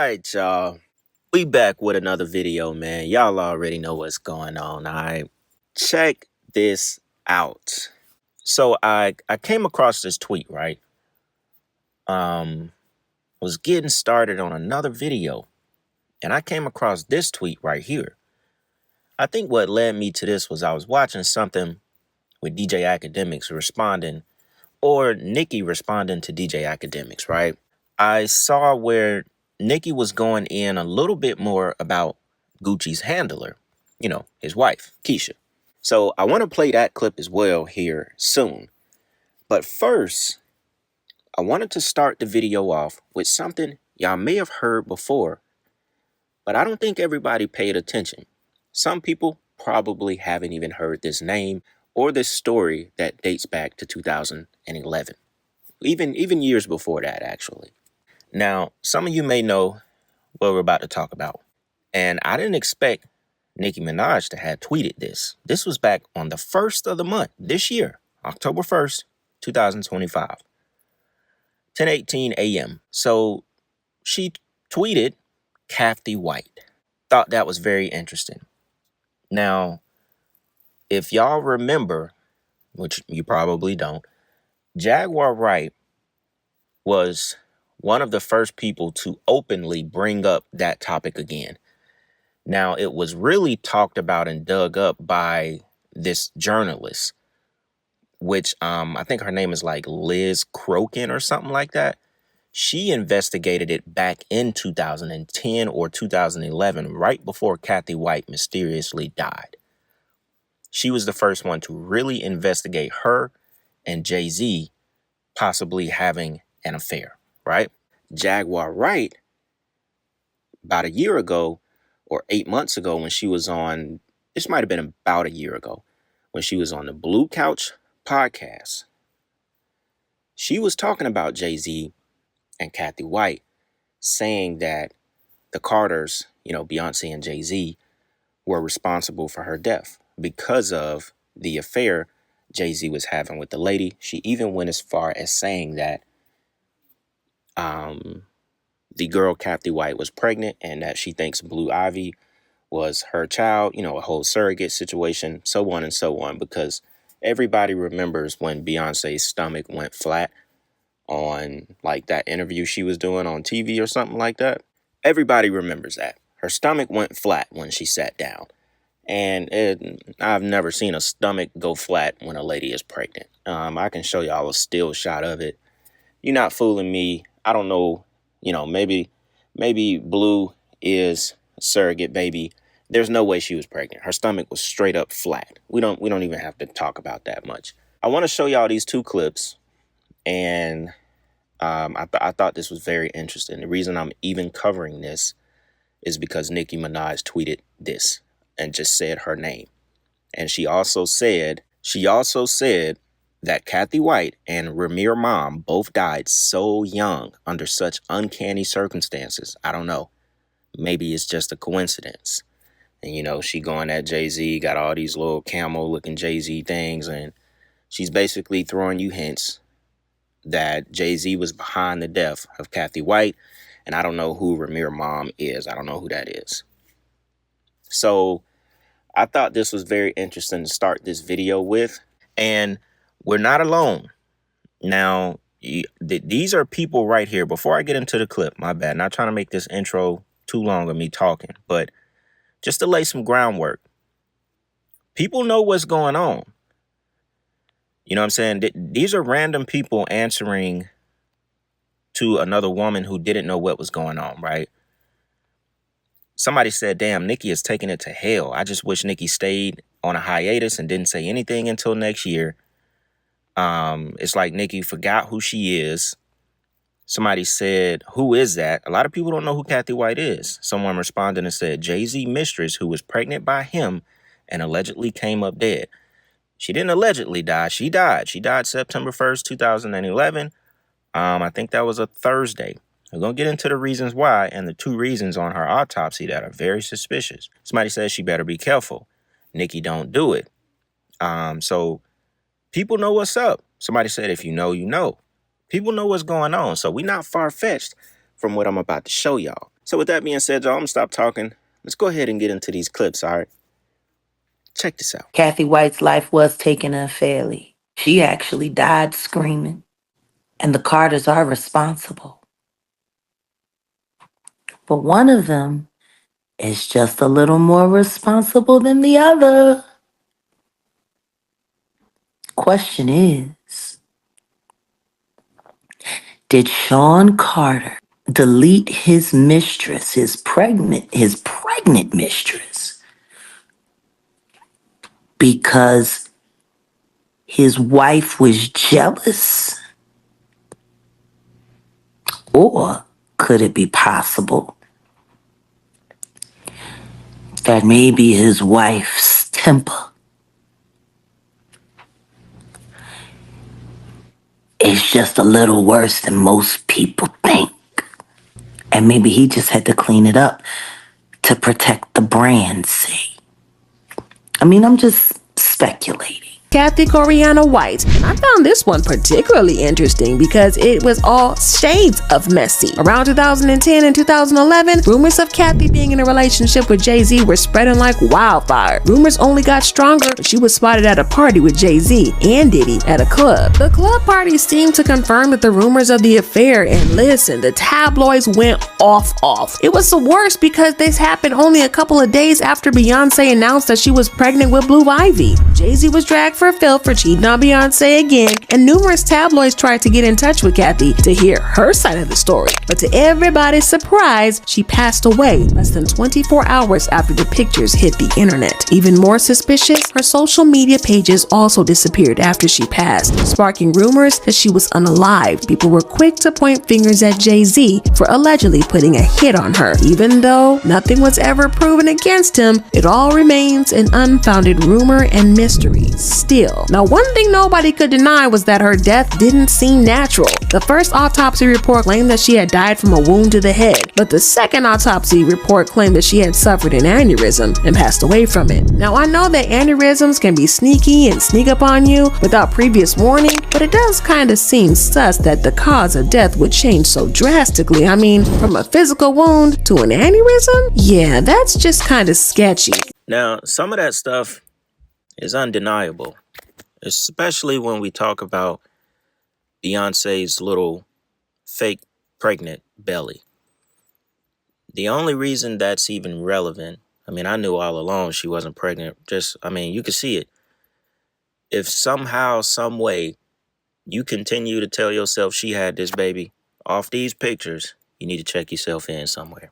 Alright, y'all. We back with another video, man. Y'all already know what's going on, alright? Check this out. So I came across this tweet, right? Was getting started on another video, and I came across this tweet right here. I think what led me to this was I was watching something with DJ Academics responding, or Nicki responding to DJ Academics, right? I saw where Nicki was going in a little bit more about Gucci's handler, his wife, Keisha. So I want to play that clip as well here soon. But first, I wanted to start the video off with something y'all may have heard before, but I don't think everybody paid attention. Some people probably haven't even heard this name or this story that dates back to 2011. Even years before that, actually. Now, some of you may know what we're about to talk about. And I didn't expect Nicki Minaj to have tweeted this. This was back on the 1st of the month, this year, October 1st, 2025, 10:18 a.m. So she tweeted Kathy White. Thought that was very interesting. Now, if y'all remember, which you probably don't, Jaguar Wright was one of the first people to openly bring up that topic again. Now, it was really talked about and dug up by this journalist, which I think her name is like Liz Crokin or something like that. She investigated it back in 2010 or 2011, right before Kathy White mysteriously died. She was the first one to really investigate her and Jay-Z possibly having an affair, right? Jaguar Wright, about a year ago or 8 months ago when she was on, this might have been about a year ago, when she was on the Blue Couch podcast, she was talking about Jay-Z and Kathy White, saying that the Carters, Beyonce and Jay-Z, were responsible for her death because of the affair Jay-Z was having with the lady. She even went as far as saying that the girl Kathy White was pregnant and that she thinks Blue Ivy was her child, a whole surrogate situation, so on and so on, because everybody remembers when Beyonce's stomach went flat on like that interview she was doing on TV or something like that. Everybody remembers that. Her stomach went flat when she sat down. And I've never seen a stomach go flat when a lady is pregnant. I can show y'all a still shot of it. You're not fooling me. I don't know, maybe Blue is a surrogate baby. There's no way she was pregnant. Her stomach was straight up flat. We don't even have to talk about that much. I want to show y'all these two clips, and I thought this was very interesting. The reason I'm even covering this is because Nicki Minaj tweeted this and just said her name. And she also said that Kathy White and Ramir Mom both died so young under such uncanny circumstances. I don't know. Maybe it's just a coincidence. And, she going at Jay-Z, got all these little camel-looking Jay-Z things, and she's basically throwing you hints that Jay-Z was behind the death of Kathy White, and I don't know who Ramir Mom is. I don't know who that is. So I thought this was very interesting to start this video with, and we're not alone. Now, these are people right here. Before I get into the clip, my bad, not trying to make this intro too long of me talking, but just to lay some groundwork. People know what's going on. You know what I'm saying? These are random people answering to another woman who didn't know what was going on, right? Somebody said, damn, Nicki is taking it to hell. I just wish Nicki stayed on a hiatus and didn't say anything until next year. It's like Nicki forgot who she is. Somebody said, who is that? A lot of people don't know who Kathy White is. Someone responded and said, Jay-Z mistress who was pregnant by him and allegedly came up dead. She didn't allegedly die. She died. She died September 1st, 2011. I think that was a Thursday. We're going to get into the reasons why and the two reasons on her autopsy that are very suspicious. Somebody says she better be careful. Nicki don't do it. So people know what's up. Somebody said, if you know, you know. People know what's going on. So we're not far-fetched from what I'm about to show y'all. So with that being said, y'all, I'm gonna stop talking. Let's go ahead and get into these clips, all right? Check this out. Kathy White's life was taken unfairly. She actually died screaming. And the Carters are responsible. But one of them is just a little more responsible than the other. Question is, did Sean Carter delete his mistress, his pregnant mistress, because his wife was jealous? Or could it be possible that maybe his wife's temper is just a little worse than most people think? And maybe he just had to clean it up to protect the brand's sake. I mean, I'm just speculating. Kathy Coriana White. I found this one particularly interesting because it was all shades of messy. Around 2010 and 2011, rumors of Kathy being in a relationship with Jay-Z were spreading like wildfire. Rumors only got stronger when she was spotted at a party with Jay-Z and Diddy at a club. The club party seemed to confirm that the rumors of the affair, and listen, the tabloids went off. It was the worst because this happened only a couple of days after Beyonce announced that she was pregnant with Blue Ivy. Jay-Z was dragged for Phil for cheating on Beyonce again, and numerous tabloids tried to get in touch with Kathy to hear her side of the story. But to everybody's surprise, she passed away less than 24 hours after the pictures hit the internet. Even more suspicious, her social media pages also disappeared after she passed, sparking rumors that she was unalive. People were quick to point fingers at Jay-Z for allegedly putting a hit on her. Even though nothing was ever proven against him, it all remains an unfounded rumor and mystery still. Now, one thing nobody could deny was that her death didn't seem natural. The first autopsy report claimed that she had died from a wound to the head, but the second autopsy report claimed that she had suffered an aneurysm and passed away from it. Now, I know that aneurysms can be sneaky and sneak up on you without previous warning, but it does kind of seem sus that the cause of death would change so drastically. I mean, from a physical wound to an aneurysm? Yeah, that's just kind of sketchy. Now, some of that stuff is undeniable, especially when we talk about Beyonce's little fake pregnant belly. The only reason that's even relevant, I mean, I knew all along she wasn't pregnant. You could see it. If somehow, some way, you continue to tell yourself she had this baby off these pictures, you need to check yourself in somewhere.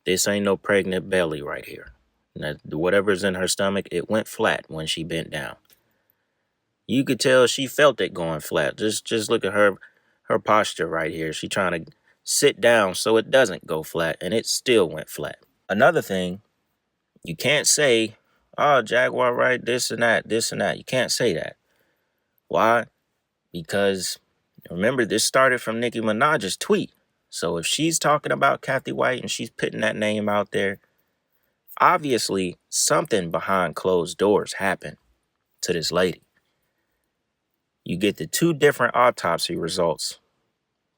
This ain't no pregnant belly right here. Now, whatever's in her stomach, it went flat when she bent down. You could tell she felt it going flat. Just look at her posture right here. She trying to sit down so it doesn't go flat, and it still went flat. Another thing, you can't say, oh, Jaguar, right, this and that. You can't say that. Why? Because remember, this started from Nicki Minaj's tweet. So if she's talking about Kathy White and she's putting that name out there, obviously something behind closed doors happened to this lady. You get the two different autopsy results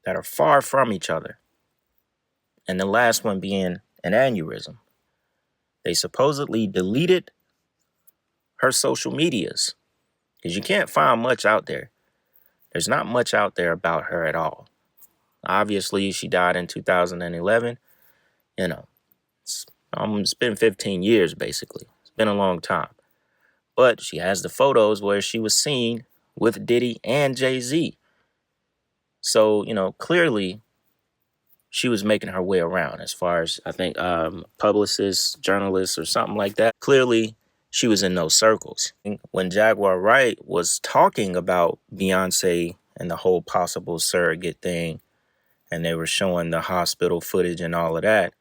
that are far from each other, and the last one being an aneurysm. They supposedly deleted her social medias because you can't find much out there. There's not much out there about her at all. Obviously, she died in 2011. It's been 15 years, basically. It's been a long time. But she has the photos where she was seen with Diddy and Jay-Z. So, clearly she was making her way around as far as, I think, publicists, journalists, or something like that. Clearly, she was in those circles. When Jaguar Wright was talking about Beyonce and the whole possible surrogate thing, and they were showing the hospital footage and all of that,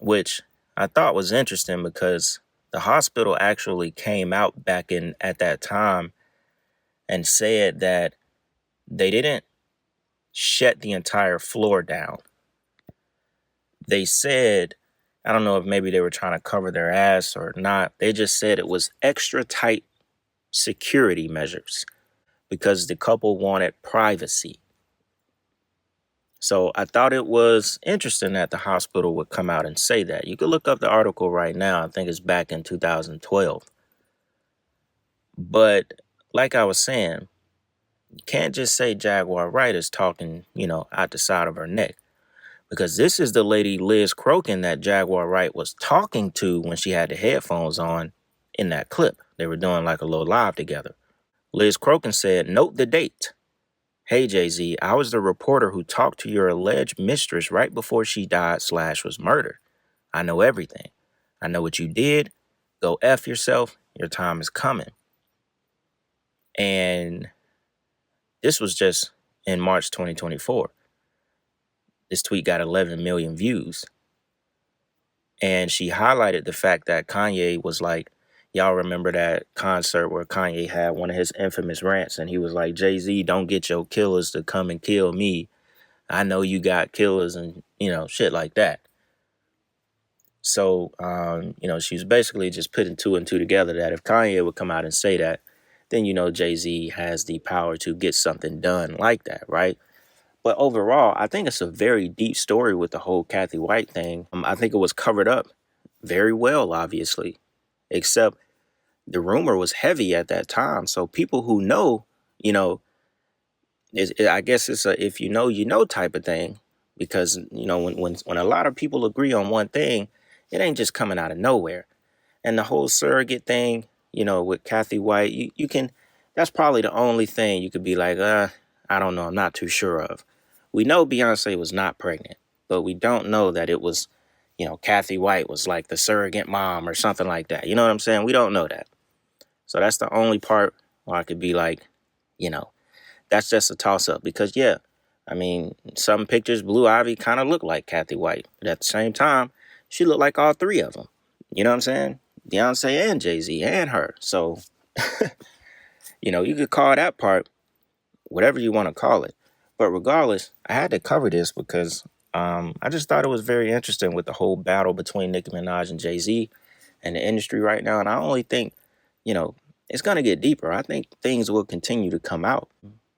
which I thought was interesting because the hospital actually came out back in at that time and said that they didn't shut the entire floor down. They said, I don't know if maybe they were trying to cover their ass or not. They just said it was extra tight security measures because the couple wanted privacy. So I thought it was interesting that the hospital would come out and say that. You could look up the article right now. I think it's back in 2012. But like I was saying, you can't just say Jaguar Wright is talking, out the side of her neck. Because this is the lady Liz Crokin that Jaguar Wright was talking to when she had the headphones on in that clip. They were doing like a little live together. Liz Crokin said, "Note the date. Hey, Jay-Z, I was the reporter who talked to your alleged mistress right before she died / was murdered. I know everything. I know what you did. Go F yourself. Your time is coming." And this was just in March 2024. This tweet got 11 million views. And she highlighted the fact that Kanye was like, y'all remember that concert where Kanye had one of his infamous rants and he was like, "Jay-Z, don't get your killers to come and kill me. I know you got killers," and, shit like that. So, she was basically just putting two and two together that if Kanye would come out and say that, then, Jay-Z has the power to get something done like that, right? But overall, I think it's a very deep story with the whole Kathy White thing. I think it was covered up very well, obviously, except the rumor was heavy at that time. So people who know, I guess it's a if you know type of thing, because when a lot of people agree on one thing, it ain't just coming out of nowhere. And the whole surrogate thing, with Kathy White, you can, that's probably the only thing you could be like, I don't know, I'm not too sure of. We know Beyonce was not pregnant, but we don't know that it was, Kathy White was like the surrogate mom or something like that. You know what I'm saying? We don't know that. So that's the only part where I could be like, you know, that's just a toss up because, yeah, I mean, some pictures, Blue Ivy kind of looked like Kathy White, but at the same time, she looked like all three of them. You know what I'm saying? Beyonce and Jay-Z and her. So, you could call that part whatever you want to call it. But regardless, I had to cover this because I just thought it was very interesting with the whole battle between Nicki Minaj and Jay-Z and the industry right now. And I only think, it's going to get deeper. I think things will continue to come out.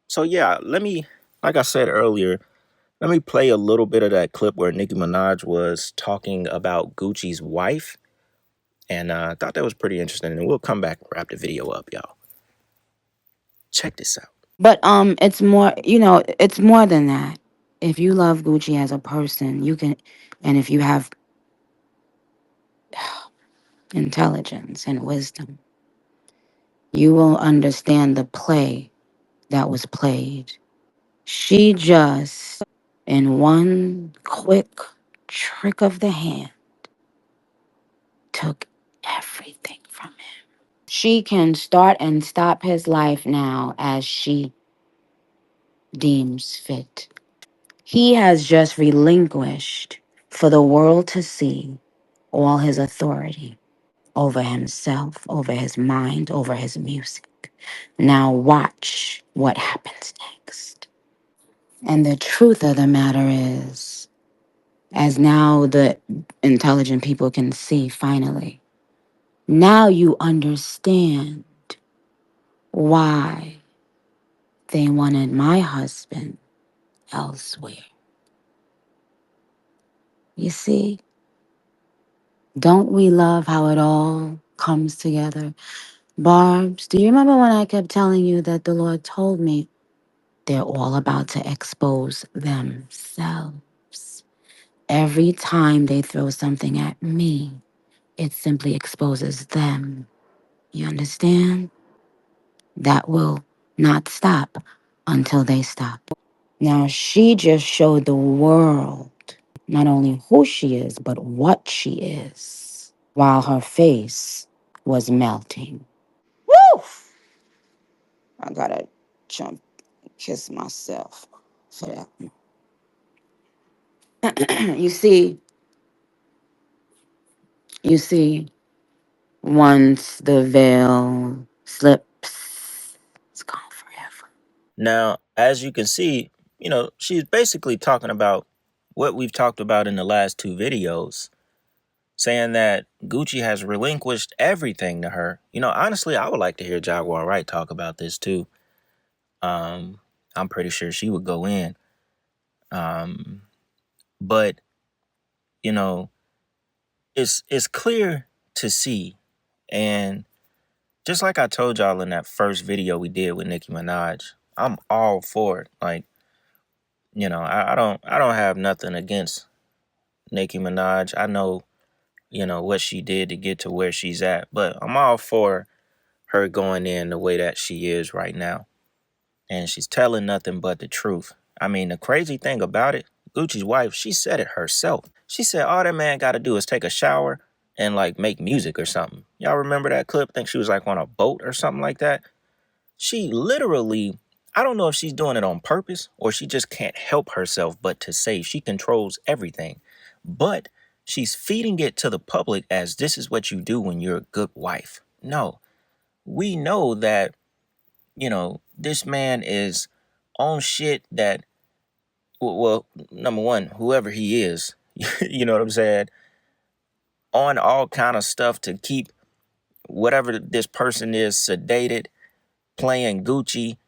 So, yeah, like I said earlier, let me play a little bit of that clip where Nicki Minaj was talking about Gucci's wife. And I thought that was pretty interesting. And we'll come back and wrap the video up, y'all. Check this out. But it's more than that. If you love Gucci as a person, you can, and if you have intelligence and wisdom, you will understand the play that was played. She just, in one quick trick of the hand, took everything from him. She can start and stop his life now as she deems fit. He has just relinquished for the world to see all his authority over himself, over his mind, over his music. Now watch what happens next. And the truth of the matter is, as now the intelligent people can see finally, now you understand why they wanted my husband elsewhere. You see, don't we love how it all comes together? Barbs, do you remember when I kept telling you that the Lord told me they're all about to expose themselves? Every time they throw something at me, it simply exposes them. You understand? That will not stop until they stop. Now, she just showed the world not only who she is, but what she is, while her face was melting. Woo! I gotta jump and kiss myself for that. You see, once the veil slips, it's gone forever. Now, as you can see, she's basically talking about what we've talked about in the last two videos, saying that Gucci has relinquished everything to her. Honestly, I would like to hear Jaguar Wright talk about this too. I'm pretty sure she would go in. But you know, it's clear to see, and just like I told y'all in that first video we did with Nicki Minaj, I'm all for it. Like, I don't have nothing against Nicki Minaj. I know, what she did to get to where she's at, but I'm all for her going in the way that she is right now. And she's telling nothing but the truth. I mean, the crazy thing about it, Gucci's wife, she said it herself. She said all that man got to do is take a shower and like make music or something. Y'all remember that clip? I think she was like on a boat or something like that. She literally, I don't know if she's doing it on purpose or she just can't help herself but to say she controls everything. But she's feeding it to the public as this is what you do when you're a good wife. No, we know that, this man is on shit that, well, number one, whoever he is, you know what I'm saying, on all kind of stuff to keep whatever this person is sedated, playing Gucci.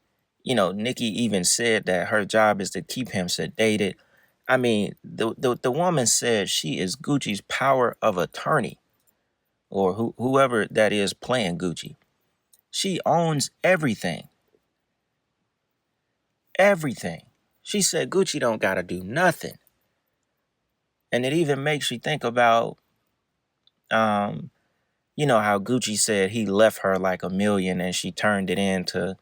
Nicki even said that her job is to keep him sedated. I mean, the woman said she is Gucci's power of attorney, or whoever that is playing Gucci. She owns everything. Everything. She said Gucci don't gotta do nothing. And it even makes you think about, how Gucci said he left her like $1 million and she turned it into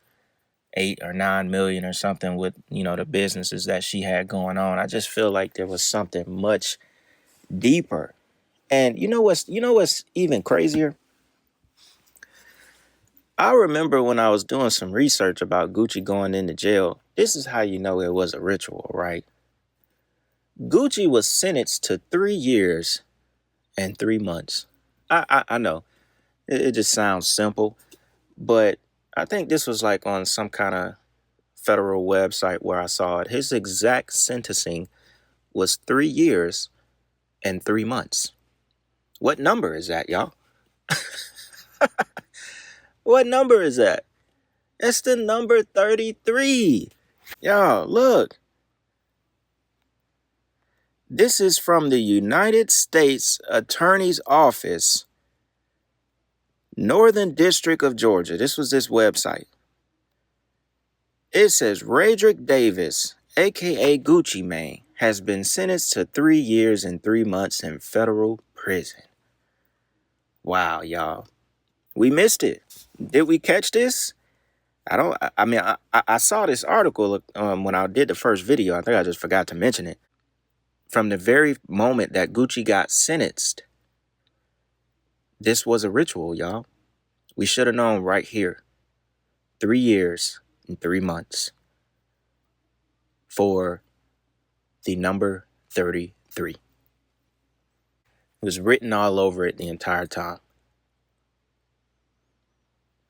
8 or 9 million or something with, the businesses that she had going on. I just feel like there was something much deeper. And you know what's even crazier? I remember when I was doing some research about Gucci going into jail. This is how you know it was a ritual, right? Gucci was sentenced to 3 years and 3 months. I know it just sounds simple, but I think this was like on some kind of federal website where I saw it. His exact sentencing was 3 years and 3 months. What number is that, y'all? What number is that? It's the number 33. Y'all, look. This is from the United States Attorney's Office, Northern District of Georgia. This was this website. It says Radrick Davis, aka Gucci Mane, has been sentenced to 3 years and 3 months in federal prison. Wow, y'all. We missed it. Did we catch this? I saw this article when I did the first video. I think I just forgot to mention it. From the very moment that Gucci got sentenced, this was a ritual, y'all. We should have known right here. 3 years and 3 months for the number 33. It was written all over it the entire time.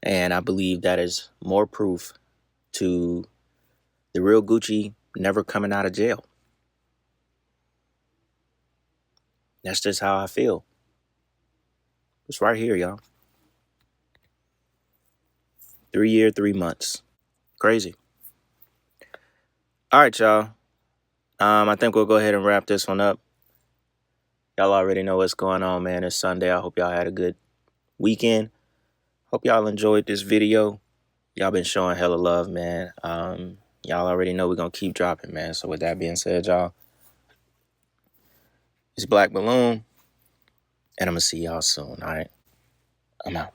And I believe that is more proof to the real Gucci never coming out of jail. That's just how I feel. It's right here, y'all. 3 years, 3 months. Crazy. All right, y'all. I think we'll go ahead and wrap this one up. Y'all already know what's going on, man. It's Sunday. I hope y'all had a good weekend. Hope y'all enjoyed this video. Y'all been showing hella love, man. Y'all already know we're going to keep dropping, man. So with that being said, y'all, it's Black Balloon, and I'm going to see y'all soon, all right? I'm out.